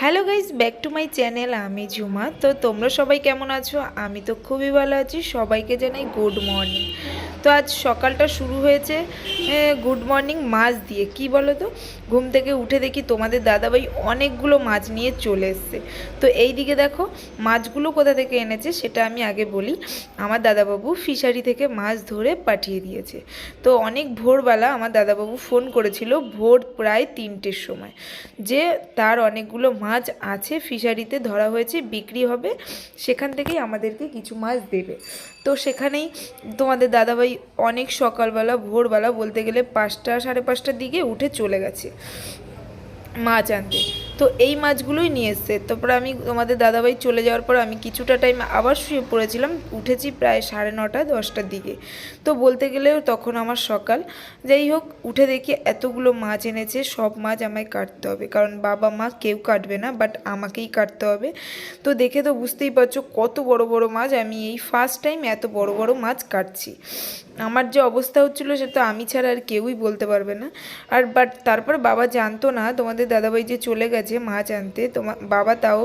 Hello guys, back to my channel. আমি ঝুমা। তো তোমরা সবাই কেমন আছো? আমি তো খুবই ভালো আছি। সবাইকে জানাই গুড মর্নিং। তো আজ সকালটা শুরু হয়েছে গুড মর্নিং মাছ দিয়ে। কি বলো তো, ঘুম থেকে উঠে দেখি তোমাদের দাদাভাই অনেকগুলো মাছ নিয়ে চলে এসছে। তো এই দিকে দেখো মাছগুলো কোথা থেকে এনেছে সেটা আমি আগে বলি। আমার দাদাবাবু ফিশারি থেকে মাছ ধরে পাঠিয়ে দিয়েছে। তো অনেক ভোরবেলা আমার দাদাবাবু ফোন করেছিল, ভোর প্রায় 3টের সময়, যে তার অনেকগুলো মাছ আছে ফিশারিতে, ধরা হয়েছে, বিক্রি হবে, সেখান থেকেই আমাদেরকে কিছু মাছ দেবে। তো সেখানেই তোমাদের দাদাভাই অনেক সকালবেলা ভোরবেলা, বলতে গেলে 5টা 5:30টার দিকে উঠে চলে গেছে মাছ আনতে। তো এই মাছগুলোই নিয়ে এসছে। তারপরে আমি তোমাদের দাদাভাই চলে যাওয়ার পর আমি কিছুটা টাইম আবার শুয়ে পড়েছিলাম। উঠেছি প্রায় 9:30 10টার দিকে। তো বলতে গেলেও তখন আমার সকাল। যাই হোক, উঠে দেখি এতগুলো মাছ এনেছে। সব মাছ আমায় কাটতে হবে, কারণ বাবা মা কেউ কাটবে না, বাট আমাকেই কাটতে হবে। তো দেখে তো বুঝতেই পারছো কত বড় বড় মাছ। আমি এই ফার্স্ট টাইম এত বড় বড় মাছ কাটছি। আমার যে অবস্থা হচ্ছিলো সে তো আমি ছাড়া আর কেউই বলতে পারবে না। আর বাট তারপর বাবা জানতো না তোমাদের দাদাভাই যে চলে গেছে মাছ আনতে। বাবা তাও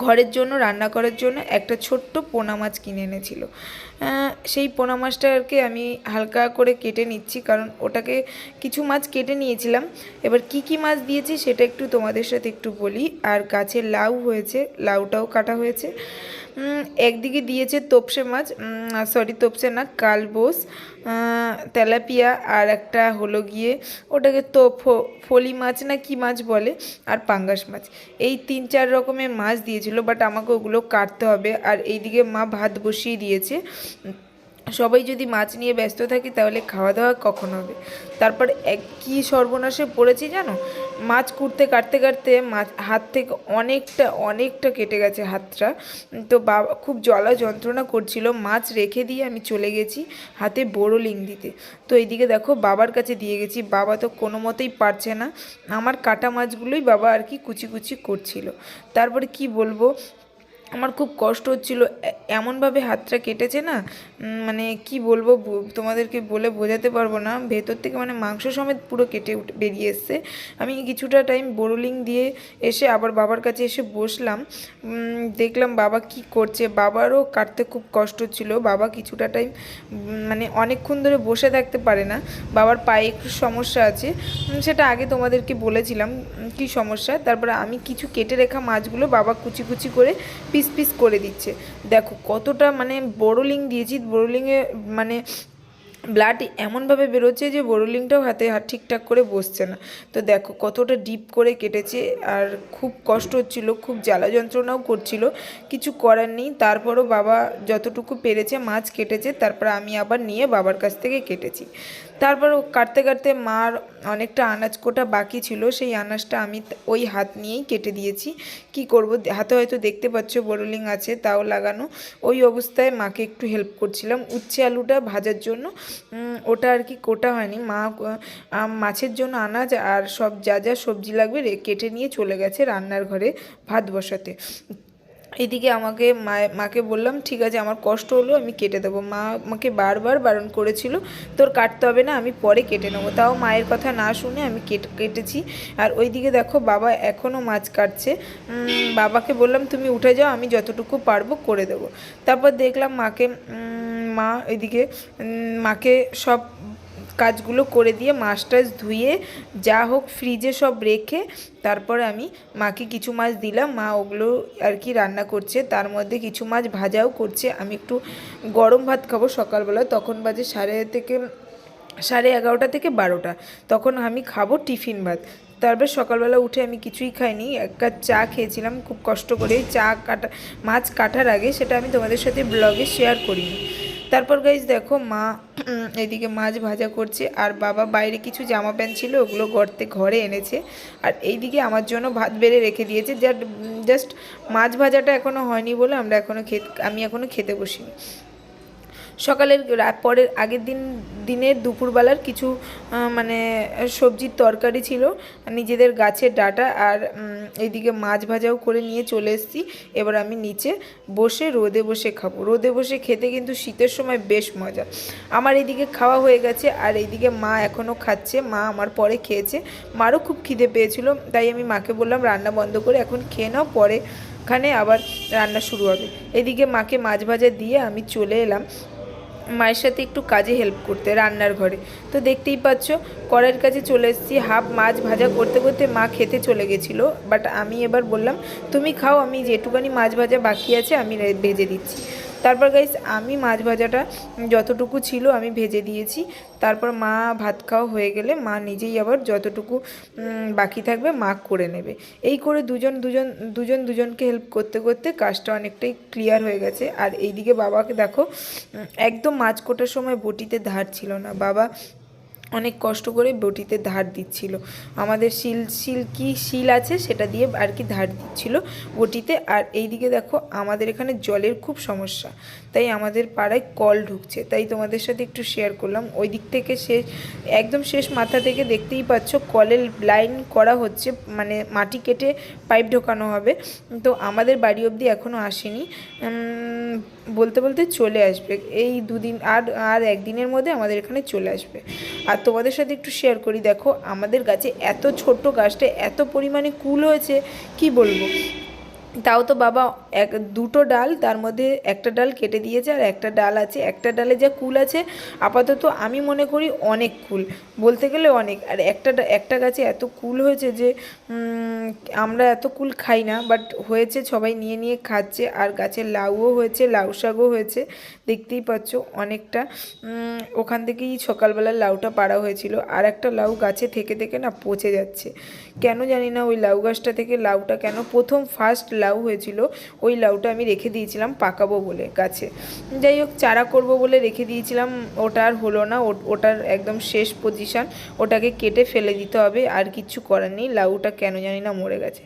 ঘরের জন্য, রান্না করার জন্য একটা ছোট্ট পোনা মাছ কিনে এনেছিল। সেই পোনা মাছটাকে আমি হালকা করে কেটে নিচ্ছি, কারণ ওটাকে কিছু মাছ কেটে নিয়েছিলাম। এবার কি কি মাছ দিয়েছি সেটা একটু তোমাদের সাথে একটু বলি। আর গাছে লাউ হয়েছে, লাউটাও কাটা হয়েছে। একদিকে দিয়েছে তোপসে মাছ, সরি তোপসে না, কালবোস, তেলাপিয়া, আর একটা হলো গিয়ে ওটাকে তো ফলি মাছ না কি মাছ বলে, আর পাঙ্গাস মাছ। এই 3-4 রকমের মাছ দিয়েছিল, বাট আমাকে ওগুলো কাটতে হবে। আর এইদিকে মা ভাত বসিয়ে দিয়েছে। সবাই যদি মাছ নিয়ে ব্যস্ত থাকি তাহলে খাওয়া দাওয়া কখন হবে? তারপর কী সর্বনাশে পড়েছি জানো, মাছ কুটতে কাটতে কাটতে মাছ হাত থেকে অনেকটা অনেকটা কেটে গেছে হাতটা। তো বাবা খুব জ্বালা যন্ত্রণা করছিল। মাছ রেখে দিয়ে আমি চলে গেছি হাতে বোরোলিং দিতে। তো এইদিকে দেখো বাবার কাছে দিয়ে গেছি। বাবা তো কোনো মতেই পারছে না, আমার কাটা মাছগুলোই বাবা আর কি কুচি কুচি করছিল। তারপরে কি বলবো, আমার খুব কষ্ট হচ্ছিল। এমনভাবে হাতটা কেটেছে না, মানে কি বলবো, তোমাদেরকে বলে বোঝাতে পারবো না। ভেতর থেকে মানে মাংস সমেত পুরো কেটে বেরিয়ে এসছে। আমি কিছুটা টাইম বোরোলিং দিয়ে এসে আবার বাবার কাছে এসে বসলাম। দেখলাম বাবা কি করছে। বাবারও কাটতে খুব কষ্ট হচ্ছিল। বাবা কিছুটা টাইম মানে অনেকক্ষণ ধরে বসে থাকতে পারে না। বাবার পায়ে একটু সমস্যা আছে, সেটা আগে তোমাদেরকে বলেছিলাম কি সমস্যা। তারপরে আমি কিছু কেটে রেখা মাছগুলো বাবা কুচি কুচি করে পিস পিস করে দিচ্ছে। দেখো কতটা মানে বোরোলিং দিয়েছি, বোরোলিংয়ে মানে ব্লাড এমনভাবে বেরোচ্ছে যে বোরোলিংটাও হাতে ঠিকঠাক করে বসছে না। তো দেখো কতটা ডিপ করে কেটেছে। আর খুব কষ্ট হচ্ছিল, খুব জ্বালা যন্ত্রণাও করছিল। কিছু করার নেই। তারপরও বাবা যতটুকু পেরেছে মাছ কেটেছে। তারপর আমি আবার নিয়ে বাবার কাছ থেকে কেটেছি। তারপর কাটতে কাটতে মার অনেকটা আনাজ কোটা বাকি ছিল, সেই আনাজটা আমি ওই হাত নিয়েই কেটে দিয়েছি। কি করব, হাতে হয়তো দেখতে পাচ্ছ বোরোলিং আছে তাও লাগানো। ওই অবস্থায় মাকে একটু হেল্প করছিলাম উচ্ছে আলুটা ভাজার জন্য। ওটা আর কি কোটা হয়নি। মা মাছের জন্য আনাজ আর সব যা যা সবজি লাগবে কেটে নিয়ে চলে গেছে রান্নার ঘরে ভাত বসাতে। এদিকে মাকে বললাম ঠিক আছে, আমার কষ্ট হলো আমি কেটে দেবো। মা আমাকে বারবার বারণ করেছিল তোর কাটতে হবে না, আমি পরে কেটে নেবো। তাও মায়ের কথা না শুনে আমি কেটেছি। আর ওইদিকে দেখো বাবা এখনও মাছ কাটছে। বাবাকে বললাম তুমি উঠে যাও, আমি যতটুকু পারবো করে দেবো। তারপর দেখলাম মা এদিকে মাকে সব কাজগুলো করে দিয়ে মাছ টাছ ধুয়ে যা হোক ফ্রিজে সব রেখে তারপরে আমি মাকে কিছু মাছ দিলাম। মা ওগুলো আর কি রান্না করছে, তার মধ্যে কিছু মাছ ভাজাও করছে। আমি একটু গরম ভাত খাবো সকালবেলা, তখন বাজে 11:30 থেকে 12টা। তখন আমি খাবো টিফিন ভাত। তারপর সকালবেলা উঠে আমি কিছুই খাইনি, এক কাপ চা খেয়েছিলাম খুব কষ্ট করে। মাছ কাটার আগে সেটা আমি তোমাদের সাথে ব্লগে শেয়ার করিনি। তারপর গাইজ দেখো মা এদিকে মাছ ভাজা করছে, আর বাবা বাইরে কিছু জামা প্যান্ট ছিল ওগুলো ঘরে এনেছে। আর এইদিকে আমার জন্য ভাত বেড়ে রেখে দিয়েছে। জাস্ট মাছ ভাজাটা এখনও হয়নি বলে আমি এখনও খেতে বসিনি। সকালের পরের আগের দিনের দুপুরবেলার কিছু মানে সবজির তরকারি ছিল নিজেদের গাছের ডাঁটা, আর এইদিকে মাছ ভাজাও করে নিয়ে চলে এসেছি। এবার আমি নিচে বসে রোদে বসে খাবো। রোদে বসে খেতে কিন্তু শীতের সময় বেশ মজা। আমার এইদিকে খাওয়া হয়ে গেছে, আর এইদিকে মা এখনও খাচ্ছে। মা আমার পরে খেয়েছে, মারও খুব খিদে পেয়েছিল, তাই আমি মাকে বললাম রান্না বন্ধ করে এখন খেয়ে নাও, পরে ওখানে আবার রান্না শুরু হবে। এদিকে মাকে মাছ ভাজা দিয়ে আমি চলে এলাম মায়ের সাথে একটু কাজে হেল্প করতে রান্নার ঘরে। তো দেখতেই পাচ্ছ কড়াইয়ের কাছে চলে এসেছি। হাফ মাছ ভাজা করতে করতে মা খেতে চলে গেছিলো, বাট আমি এবার বললাম তুমি খাও, আমি যেটুকানি মাছ ভাজা বাকি আছে আমি ভেজে দিচ্ছি। তারপর গাইস আমি মাছ ভাজাটা যতটুকু ছিল আমি ভেজে দিয়েছি। তারপর মা ভাত খাওয়া হয়ে গেলে মা নিজেই আবার যতটুকু বাকি থাকবে মা করে নেবে। এই করে দুজনকে হেল্প করতে করতে কাজটা অনেকটাই ক্লিয়ার হয়ে গেছে। আর এইদিকে বাবাকে দেখো, একদম মাছ কোটার সময় বটিতে ধার ছিল না, বাবা অনেক কষ্ট করে বটিতে ধার দিচ্ছিল। আমাদের শিল আছে সেটা দিয়ে আর কি ধার দিচ্ছিল বটিতে। আর এইদিকে দেখো আমাদের এখানে জলের খুব সমস্যা, তাই আমাদের পাড়ায় কল ঢুকছে, তাই তোমাদের সাথে একটু শেয়ার করলাম। ওই দিক থেকে একদম শেষ মাথা থেকে দেখতেই পাচ্ছ কলের লাইন করা হচ্ছে, মানে মাটি কেটে পাইপ ঢোকানো হবে। তো আমাদের বাড়ি অবধি এখনও আসেনি, বলতে বলতে চলে আসবে এই দুদিন, আর একদিনের মধ্যে আমাদের এখানে চলে আসবে। আর তোমাদের সাথে একটু শেয়ার করি, দেখো আমাদের গাছে এত ছোট্ট গাছটা এত পরিমাণে কুল হয়েছে কি বলবো। তাও তো বাবা দুটো ডাল, তার মধ্যে একটা ডাল কেটে দিয়েছে আর একটা ডাল আছে। একটা ডালে যা কুল আছে আপাতত আমি মনে করি অনেক কুল, বলতে গেলে অনেক। আর একটা গাছে এত কুল হয়েছে যে আমরা এত কুল খাই না, বাট হয়েছে, সবাই নিয়ে নিয়ে খাচ্ছে। আর গাছের লাউও হয়েছে, লাউ শাকও হয়েছে, দেখতেই পাচ্ছ অনেকটা। ওখান থেকেই সকালবেলা লাউটা পাড়া হয়েছিল। আর একটা লাউ গাছে থেকে থেকে না পচে যাচ্ছে, কেন জানি না। ওই লাউ গাছটা থেকে লাউটা কেন ফার্স্ট লাউ হয়েছিল, ওই লাউটা আমি রেখে দিয়েছিলাম পাকাবো বলে গাছে। যাই হোক চারা করব বলে রেখে দিয়েছিলাম, ওটা আর হলো না। ওটার একদম শেষ পজিশান, ওটাকে কেটে ফেলে দিতে হবে, আর কিচ্ছু করার নেই। লাউটা কেন জানি না মরে গেছে।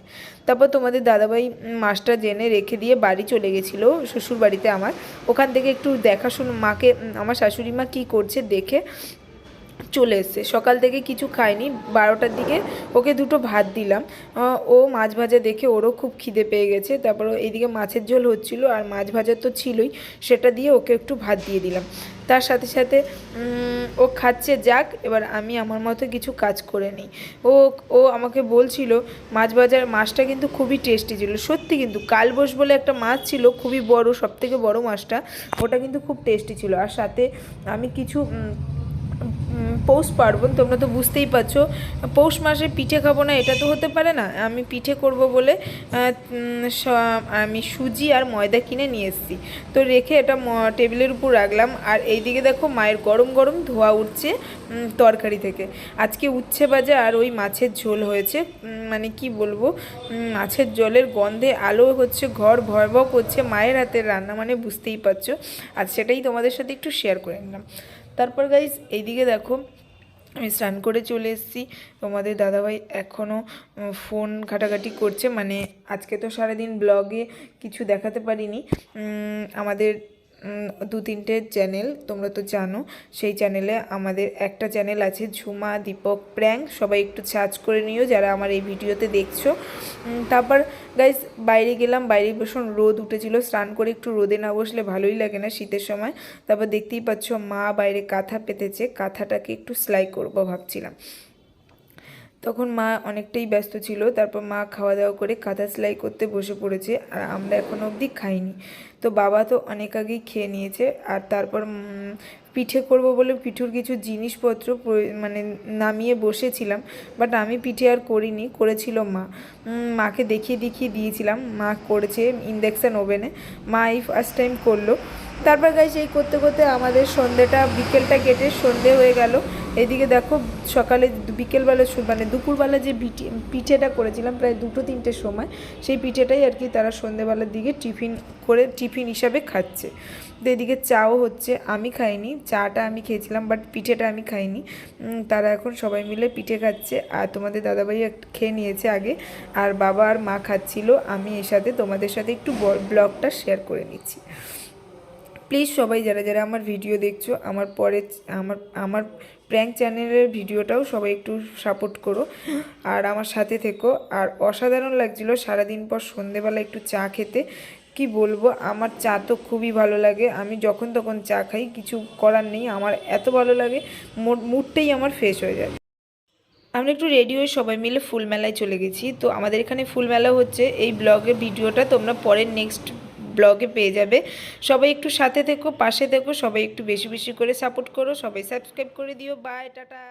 তারপর তোমাদের দাদাভাই মাছটা জেনে রেখে দিয়ে বাড়ি চলে গেছিলো শ্বশুর বাড়িতে আমার। ওখান থেকে একটু দেখাশুনো মাকে, আমার শাশুড়ি মা কী করছে দেখে চলে এসছে। সকাল থেকে কিছু খায়নি, 12টার দিকে ওকে দুটো ভাত দিলাম। ও মাছ ভাজা দেখে ওরও খুব খিদে পেয়ে গেছে। তারপর এইদিকে মাছের ঝোল হচ্ছিলো, আর মাছ ভাজা তো ছিলই, সেটা দিয়ে ওকে একটু ভাত দিয়ে দিলাম। তার সাথে সাথে ও খাচ্ছে, যাক এবার আমি আমার মতো কিছু কাজ করে নিই। ও আমাকে বলছিল মাছ ভাজার মাছটা কিন্তু খুবই টেস্টি ছিল সত্যি, কিন্তু কালবোস বলে একটা মাছ ছিল খুবই বড়, সবথেকে বড় মাছটা, ওটা কিন্তু খুব টেস্টি ছিল। আর সাথে আমি কিছু পৌষ পার্বণ, তোমরা তো বুঝতেই পারছো, পৌষ মাসে পিঠে খাবো না এটা তো হতে পারে না। আমি পিঠে করব বলে আমি সুজি আর ময়দা কিনে নিয়ে এসেছি, তো রেখে এটা টেবিলের উপর রাখলাম। আর এইদিকে দেখো মায়ের গরম গরম ধোয়া উঠছে তরকারি থেকে। আজকে উচ্ছে ভাজা আর ওই মাছের ঝোল হয়েছে, মানে কি বলবো, মাছের ঝোলের গন্ধে আলো হচ্ছে, ঘর ভরভর করছে। মায়ের হাতের রান্না মানে বুঝতেই পারছো। আর সেটাই তোমাদের সাথে একটু শেয়ার করে নিলাম। তারপর গাইস এইদিকে দেখো আমি স্নান করে চলে এসেছি। তোমাদের দাদাভাই এখনও ফোন ঘাটাঘাটি করছে, মানে আজকে তো সারাদিন ব্লগে কিছু দেখাতে পারিনি। আমাদের 2-3টে চ্যানেল তোমরা তো জানো, সেই চ্যানেলে আমাদের একটা চ্যানেল আছে ঝুমা দীপক প্র্যাঙ্ক, সবাই একটু সার্চ করে নিও যারা আমার এই ভিডিওতে দেখছো। তারপর গাইস বাইরে গেলাম, বাইরে ভীষণ রোদ উঠেছিল, স্নান করে একটু রোদে না বসলে ভালোই লাগে না শীতের সময়। তারপর দেখতেই পাচ্ছ মা বাইরে কাঁথা পেতেছে, কাঁথাটাকে একটু সেলাই করবো ভাবছিলাম। তখন মা অনেকটাই ব্যস্ত ছিল। তারপর মা খাওয়া দাওয়া করে কাঁথা সেলাই করতে বসে পড়েছে, আর আমরা এখনও অবধি খাইনি। তো বাবা তো অনেক আগেই খেয়ে নিয়েছে। আর তারপর পিঠে করব বলে পিঠুর কিছু জিনিসপত্র মানে নামিয়ে বসেছিলাম, বাট আমি পিঠে আর করিনি, করেছিল মা। মাকে দেখিয়ে দিয়েছিলাম, মা করেছে ইন্ডাকশান ওভেনে। মা এই ফার্স্ট টাইম করলো। তারপর গাইস এই করতে করতে আমাদের বিকেলটা কেটে সন্ধে হয়ে গেল। এদিকে দেখো সকালে বিকেলবেলা মানে দুপুরবেলা যে পিঠেটা করেছিলাম প্রায় 2-3টের সময়, সেই পিঠেটাই আর কি তারা সন্ধেবেলার দিকে টিফিন হিসাবে খাচ্ছে। তো এদিকে চাও হচ্ছে, আমি খাইনি, চাটা আমি খেয়েছিলাম বাট পিঠেটা আমি খাইনি। তারা এখন সবাই মিলে পিঠে খাচ্ছে, আর তোমাদের দাদাভাই খেয়ে নিয়েছে আগে, আর বাবা আর মা খাচ্ছিল। আমি এর সাথে তোমাদের সাথে একটু ব্লগটা শেয়ার করে নিচ্ছি। প্লিজ সবাই যারা যারা আমার ভিডিও দেখছো আমার পরে আমার প্র্যাঙ্ক চ্যানেলের ভিডিওটাও সবাই একটু সাপোর্ট করো আর আমার সাথে থেকো। আর অসাধারণ লাগছিল সারাদিন পর সন্ধেবেলা একটু চা খেতে, কি বলবো, আমার চা তো খুবই ভালো লাগে। আমি যখন তখন চা খাই, কিছু করার নেই, আমার এত ভালো লাগে, মুডটাই আমার ফ্রেশ হয়ে যায়। আমরা একটু রেডি হয়ে সবাই মিলে ফুল মেলায় চলে গেছি। তো আমাদের এখানে ফুল মেলা হচ্ছে, এই ব্লগের ভিডিওটা তোমরা পরের নেক্সট ব্লগে পেয়ে যাবে। সবাই একটু সাথে থেকো, পাশে থেকো, সবাই একটু বেশি বেশি করে সাপোর্ট করো, সবাই সাবস্ক্রাইব করে দিও। Bye, tata.